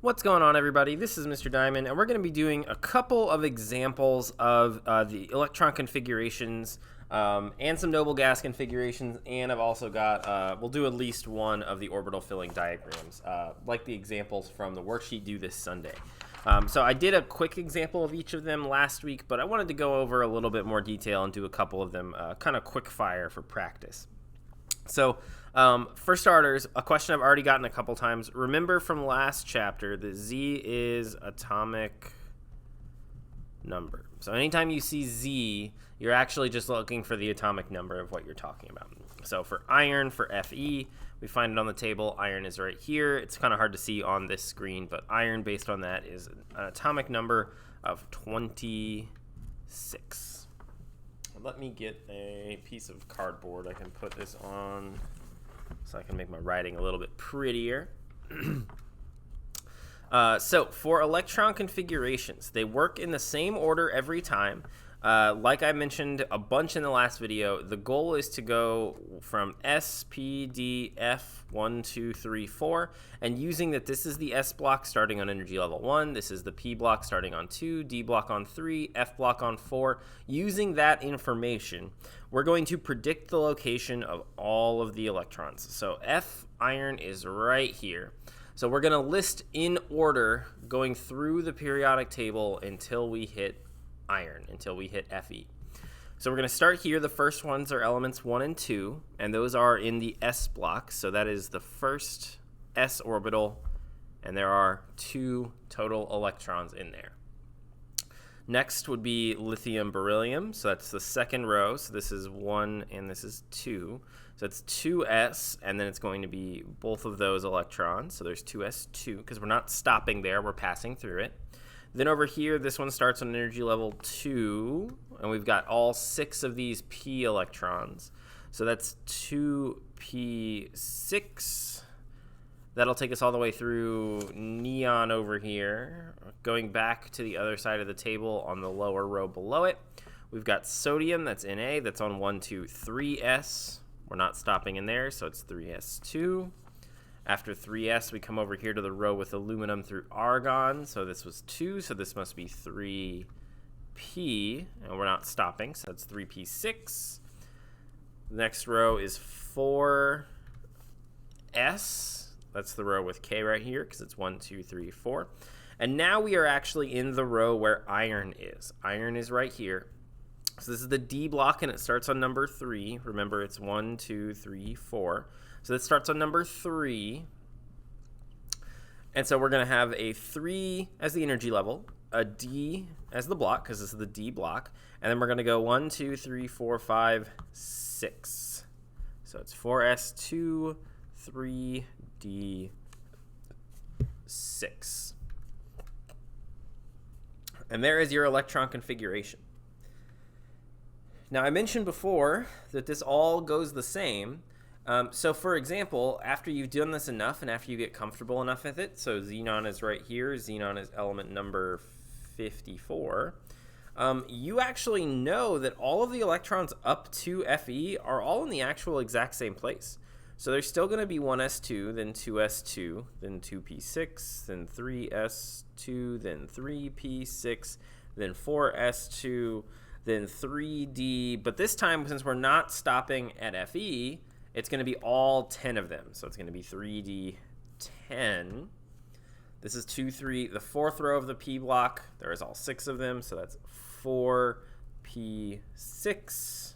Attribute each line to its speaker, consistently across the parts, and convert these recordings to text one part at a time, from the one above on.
Speaker 1: What's going on, everybody? This is Mr. Diamond, and we're going to be doing a couple of examples of the electron configurations and some noble gas configurations, and I've also got, we'll do at least one of the orbital filling diagrams, like the examples from the worksheet due this Sunday. So I did a quick example of each of them last week, but I wanted to go over a little bit more detail and do a couple of them kind of quick fire for practice. So for starters, a question I've already gotten a couple times. Remember from last chapter that Z is atomic number. So anytime you see Z, you're actually just looking for the atomic number of what you're talking about. So for iron, for Fe, we find it on the table. Iron is right here. It's kind of hard to see on this screen, but iron, based on that, is an atomic number of 26. Let me get a piece of cardboard I can put this on so I can make my writing a little bit prettier. So for electron configurations, they work in the same order every time. Like I mentioned a bunch in the last video, the goal is to go from S, P, D, F, 1, 2, 3, 4, and using that this is the S block starting on energy level 1, this is the P block starting on 2, D block on 3, F block on 4. Using that information, we're going to predict the location of all of the electrons. So F iron is right here. So we're going to list in order going through the periodic table until we hit iron, until we hit Fe. So we're going to start here. The first ones are elements 1 and 2, and those are in the S block. So that is the first S orbital, and there are 2 total electrons in there. Next would be lithium beryllium. So that's the second row. So this is 1 and this is 2. So it's 2s, and then it's going to be both of those electrons. So there's 2s2 because we're not stopping there. We're passing through it. Then over here, this one starts on energy level 2, and we've got all 6 of these p electrons. So that's 2p6. That'll take us all the way through neon over here. Going back to the other side of the table on the lower row below it, we've got sodium, that's Na, that's on 1, 2, 3s. We're not stopping in there, so it's 3s2. After 3s, we come over here to the row with aluminum through argon. So this was 2, so this must be 3p, and we're not stopping, so that's 3p6. The next row is 4s. That's the row with K right here, because it's 1, 2, 3, 4. And now we are actually in the row where iron is. Iron is right here. So this is the D block, and it starts on number 3. Remember, it's 1, 2, 3, 4. So this starts on number 3. And so we're going to have a 3 as the energy level, a D as the block, because this is the D block. And then we're going to go 1, 2, 3, 4, 5, 6. So it's 4s2, 3d6. And there is your electron configuration. Now, I mentioned before that this all goes the same. So, for example, after you've done this enough and after you get comfortable enough with it, so xenon is right here, xenon is element number 54, you actually know that all of the electrons up to Fe are all in the actual exact same place. So there's still going to be 1s2, then 2s2, then 2p6, then 3s2, then 3p6, then 4s2, then 3d. But this time, since we're not stopping at Fe, it's going to be all 10 of them. So it's going to be 3d10. This is 2, 3. The fourth row of the p block, there is all 6 of them. So that's 4p6.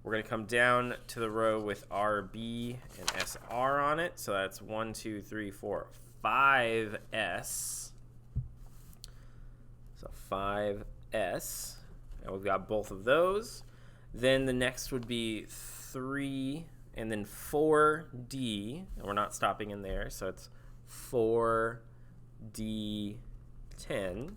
Speaker 1: We're going to come down to the row with RB and SR on it. So that's 1, 2, 3, 4, 5s. So 5s. And we've got both of those. Then the next would be 3 and then 4d. And we're not stopping in there. So it's 4d10.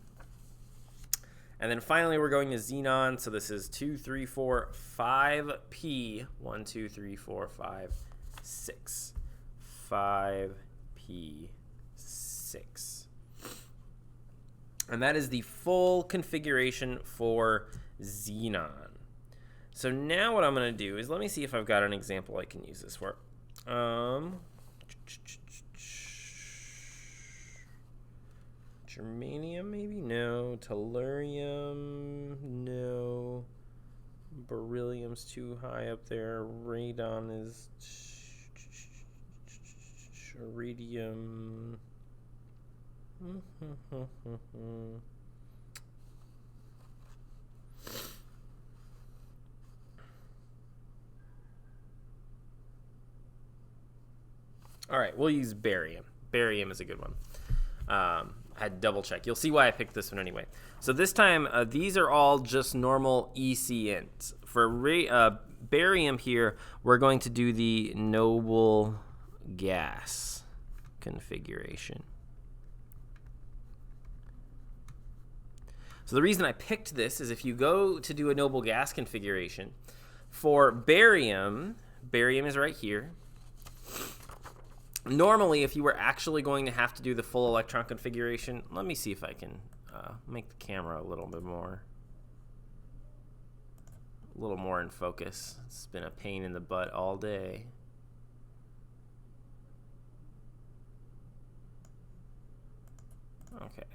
Speaker 1: And then finally, we're going to xenon. So this is 2, 3, 4, 5p. 1, 2, 3, 4, 5, 6. 5p6. And that is the full configuration for xenon. So now what I'm going to do is let me see if I've got an example I can use this for. Germanium, maybe? No. Tellurium, no. Beryllium's too high up there. Radon is... Iridium. All right, we'll use barium. Barium is a good one. I had to double check. You'll see why I picked this one anyway. So this time, these are all just normal ECNs. For barium here, we're going to do the noble gas configuration. So the reason I picked this is if you go to do a noble gas configuration, for barium, barium is right here. Normally, if you were actually going to have to do the full electron configuration, let me see if I can make the camera a little more in focus. It's been a pain in the butt all day. Okay,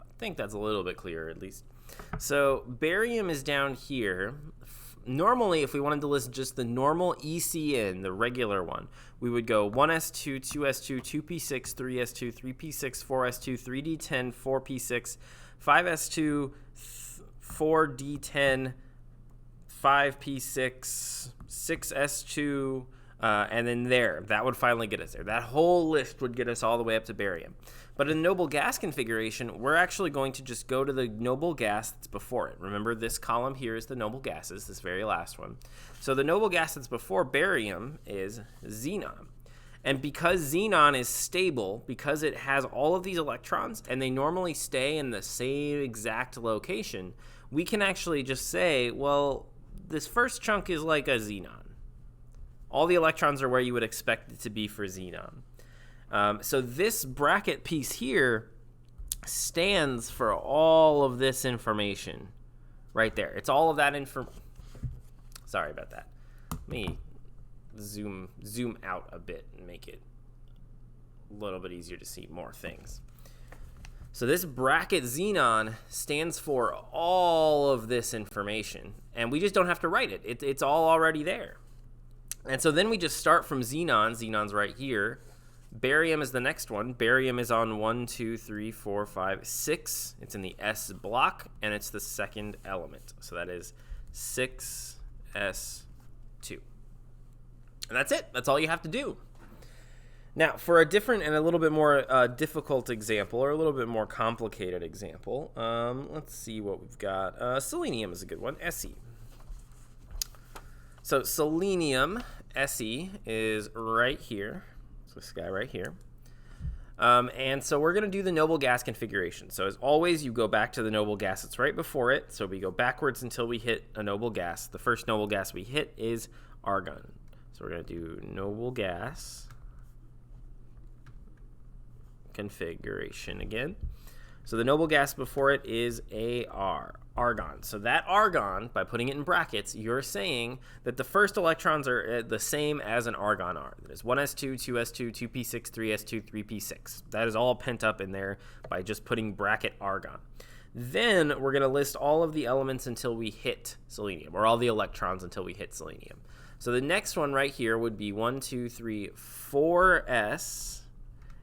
Speaker 1: I think that's a little bit clearer at least. So barium is down here. Normally, if we wanted to list just the normal ECN, the regular one, we would go 1s2, 2s2, 2p6, 3s2, 3p6, 4s2, 3d10, 4p6, 5s2, 4d10, 5p6, 6s2, and then there. That would finally get us there. That whole list would get us all the way up to barium. But in noble gas configuration, we're actually going to just go to the noble gas that's before it. Remember, this column here is the noble gases, this very last one. So the noble gas that's before barium is xenon. And because xenon is stable, because it has all of these electrons, and they normally stay in the same exact location, we can actually just say, well, this first chunk is like a xenon. All the electrons are where you would expect it to be for xenon. So this bracket piece here stands for all of this information right there. It's all of that Sorry about that. Let me zoom out a bit and make it a little bit easier to see more things. So this bracket xenon stands for all of this information, and we just don't have to write it. It's all already there. And so then we just start from xenon. Xenon's right here. Barium is the next one. Barium is on 1, 2, 3, 4, 5, 6. It's in the S block, and it's the second element. So that is 6s2. And that's it. That's all you have to do. Now, for a different and a little bit more difficult example, or a little bit more complicated example, let's see what we've got. Selenium is a good one. Se. So selenium, Se, is right here. So this guy right here. And so we're going to do the noble gas configuration. So as always, you go back to the noble gas that's right before it. So we go backwards until we hit a noble gas. The first noble gas we hit is argon. So we're going to do noble gas configuration again. So the noble gas before it is Ar, argon. So that argon, by putting it in brackets, you're saying that the first electrons are the same as an argon are. That is 1s2, 2s2, 2p6, 3s2, 3p6. That is all pent up in there by just putting bracket argon. Then we're going to list all of the elements until we hit selenium, or all the electrons until we hit selenium. So the next one right here would be 1, 2, 3, 4s.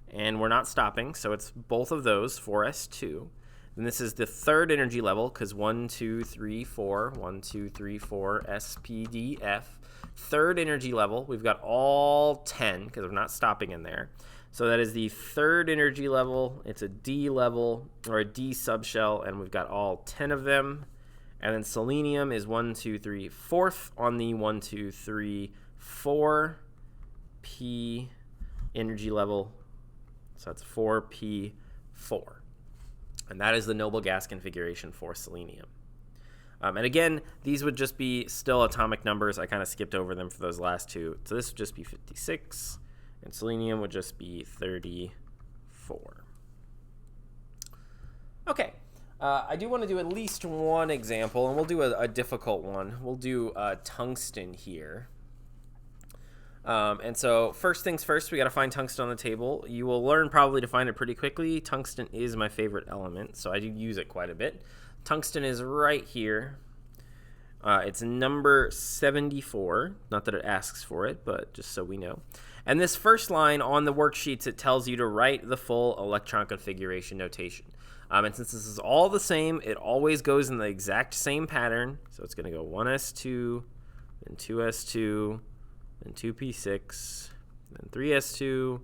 Speaker 1: And we're not stopping, so it's both of those, 4s2. Then this is the third energy level, because 1, 2, 3, 4, 1, 2, 3, 4, S, P, D, F. Third energy level, we've got all 10, because we're not stopping in there. So that is the third energy level. It's a D level, or a D subshell, and we've got all 10 of them. And then selenium is 1, 2, 3, 4th on the 1, 2, 3, 4 P energy level. So that's 4p4. And that is the noble gas configuration for selenium. And again, these would just be still atomic numbers. I kind of skipped over them for those last two. So this would just be 56, and selenium would just be 34. Okay. I do want to do at least one example, and we'll do a difficult one. We'll do tungsten here. And so first things first, we got to find tungsten on the table. You will learn probably to find it pretty quickly. Tungsten is my favorite element, so I do use it quite a bit. Tungsten is right here. It's number 74. Not that it asks for it, but just so we know. And this first line on the worksheets, it tells you to write the full electron configuration notation. And since this is all the same, it always goes in the exact same pattern. So it's going to go 1s2, then 2s2, then 2p6, then 3s2,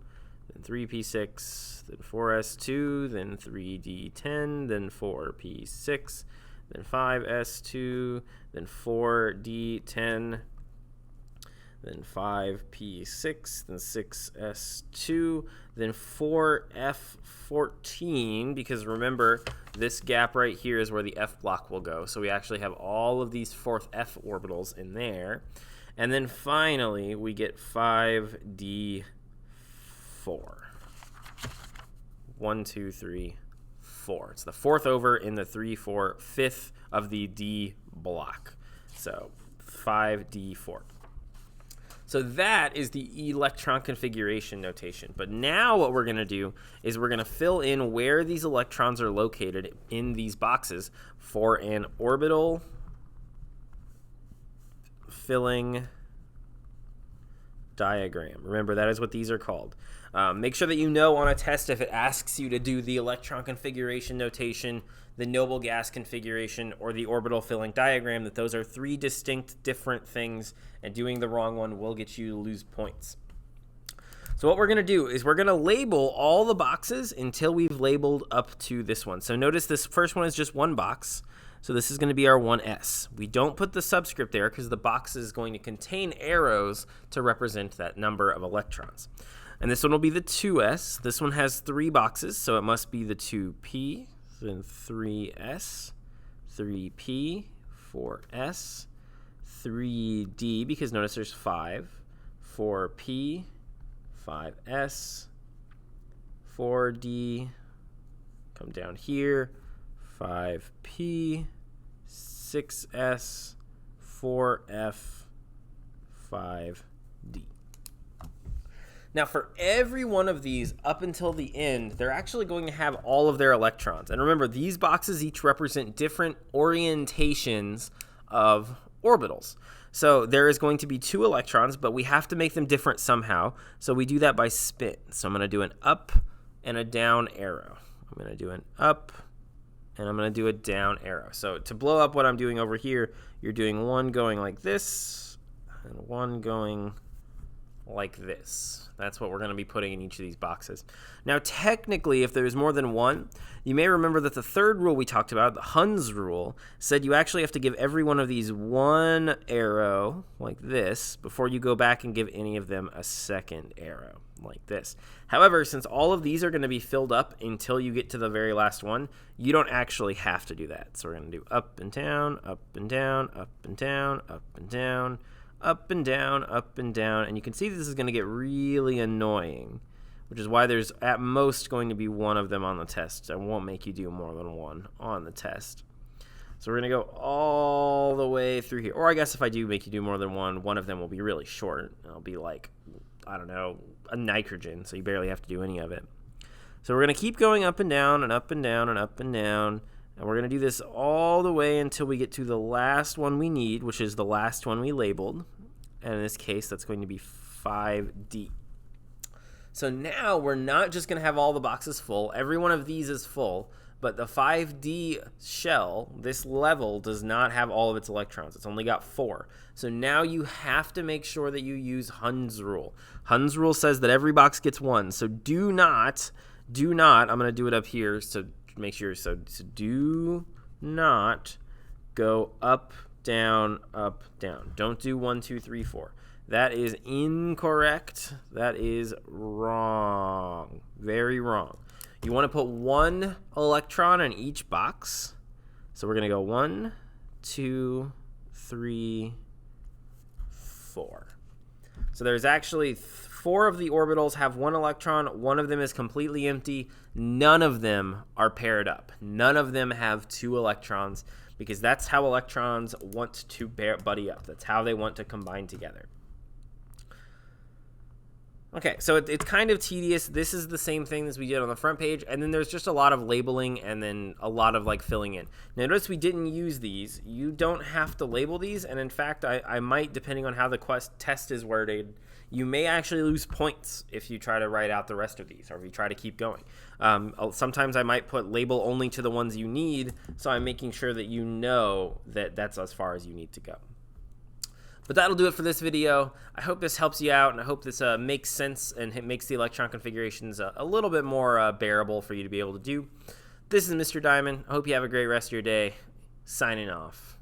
Speaker 1: then 3p6, then 4s2, then 3d10, then 4p6, then 5s2, then 4d10, then 5p6, then 6s2, then 4f14, because remember, this gap right here is where the f block will go. So we actually have all of these fourth f orbitals in there. And then finally, we get 5d4. 1, 2, 3, 4. It's the fourth over in the 3, 4, fifth of the D block. So 5d4. So that is the electron configuration notation. But now what we're going to do is we're going to fill in where these electrons are located in these boxes for an orbital filling diagram. Remember, that is what these are called. Make sure that you know on a test if it asks you to do the electron configuration notation, the noble gas configuration, or the orbital filling diagram, that those are three distinct different things, and doing the wrong one will get you to lose points. So what we're going to do is we're going to label all the boxes until we've labeled up to this one. So notice this first one is just one box. So this is going to be our 1s. We don't put the subscript there because the box is going to contain arrows to represent that number of electrons. And this one will be the 2s. This one has 3 boxes, so it must be the 2p, then 3s, 3p, 4s, 3d, because notice there's 5, 4p, 5s, 4d, come down here, 5p, 6s, 4f, 5d. Now for every one of these up until the end, they're actually going to have all of their electrons. And remember, these boxes each represent different orientations of orbitals. So there is going to be 2 electrons, but we have to make them different somehow. So we do that by spin. So I'm going to do an up and a down arrow. I'm going to do an up and I'm going to do a down arrow. So to blow up what I'm doing over here, you're doing one going like this and one going like this. That's what we're going to be putting in each of these boxes. Now, technically, if there's more than one, you may remember that the third rule we talked about, the Hund's rule, said you actually have to give every one of these one arrow like this before you go back and give any of them a second arrow like this. However, since all of these are going to be filled up until you get to the very last one, you don't actually have to do that. So we're going to do up and down, up and down, up and down, up and down, up and down, up and down, and you can see this is going to get really annoying, which is why there's at most going to be one of them on the test. I won't make you do more than one on the test. So we're going to go all the way through here. Or I guess if I do make you do more than one of them will be really short. It'll be like, I don't know, a nitrogen, so you barely have to do any of it. So we're going to keep going up and down and up and down and up and down. And we're going to do this all the way until we get to the last one we need, which is the last one we labeled. And in this case, that's going to be 5D. So now we're not just going to have all the boxes full. Every one of these is full. But the 5D shell, this level, does not have all of its electrons. It's only got 4. So now you have to make sure that you use Hund's rule. Hund's rule says that every box gets 1. So do not, I'm going to do it up here so make sure, so do not go up, down, up, down. Don't do 1, 2, 3, 4. That is incorrect. That is wrong. Very wrong. You want to put 1 electron in each box. So we're going to go 1, 2, 3, 4. So there's actually 4 of the orbitals have 1 electron. 1 of them is completely empty. None of them are paired up. None of them have 2 electrons because that's how electrons want to buddy up. That's how they want to combine together. Okay, so it's kind of tedious. This is the same thing as we did on the front page, and then there's just a lot of labeling and then a lot of like filling in. Now, notice we didn't use these. You don't have to label these, and in fact, I might, depending on how the test is worded, you may actually lose points if you try to write out the rest of these, or if you try to keep going. Sometimes I might put label only to the ones you need, so I'm making sure that you know that that's as far as you need to go. But that'll do it for this video. I hope this helps you out, and I hope this makes sense and it makes the Electron configurations a little bit more bearable for you to be able to do. This is Mr. Diamond. I hope you have a great rest of your day. Signing off.